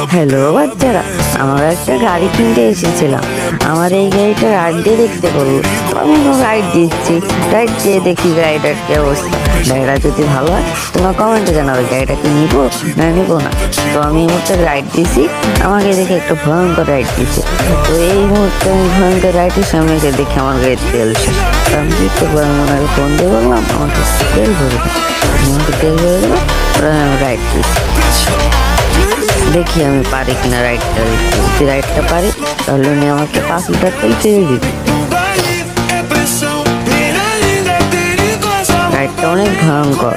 Hello বাচ্চারা, আমরা একটা গাড়ি কিনতে এসেছিলাম। আমার এই গাড়িটা রাইড দিয়ে দেখতে বলবো। আমি রাইড দিচ্ছি, রাইড দিয়ে দেখি গাড়িটার কি অবস্থা। গাড়িটা যদি ভালো হয় তোমরা কমেন্টে জানাবে গাড়িটা কি নিবো না নিবো না। তো আমি এই মুহূর্তে রাইড দিছি, আমাকে দেখে একটা ভয়ঙ্কর রাইড দিচ্ছে। তো এই মুহূর্তে আমি ভয়ঙ্কর রাইডের সামনে এসে দেখি আমার গাড়ির তেল শেষ। তো আমি কি করবো, আমি ওনাকে ফোন দিয়ে বললাম আমাকে তেল ভরে দেবো। আমাকে তেল ভরে দেবো, ওরা আমি রাইড দিচ্ছি। দেখি আমি পারি কিনা রাইডটা দিতে। যদি রাইডটা পারি তাহলে উনি আমাকে 5 লিটার তেল ফিরিয়ে দিবে। রাইডটা অনেক ভয়ঙ্কর।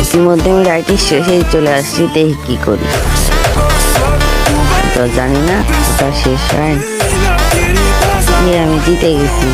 ইতিমধ্যে আমি রাইডের শেষেই চলে আসছি, দেখি কি করি। তো জানি না ওটা শেষ রাইড, আমি জিতে গেছি।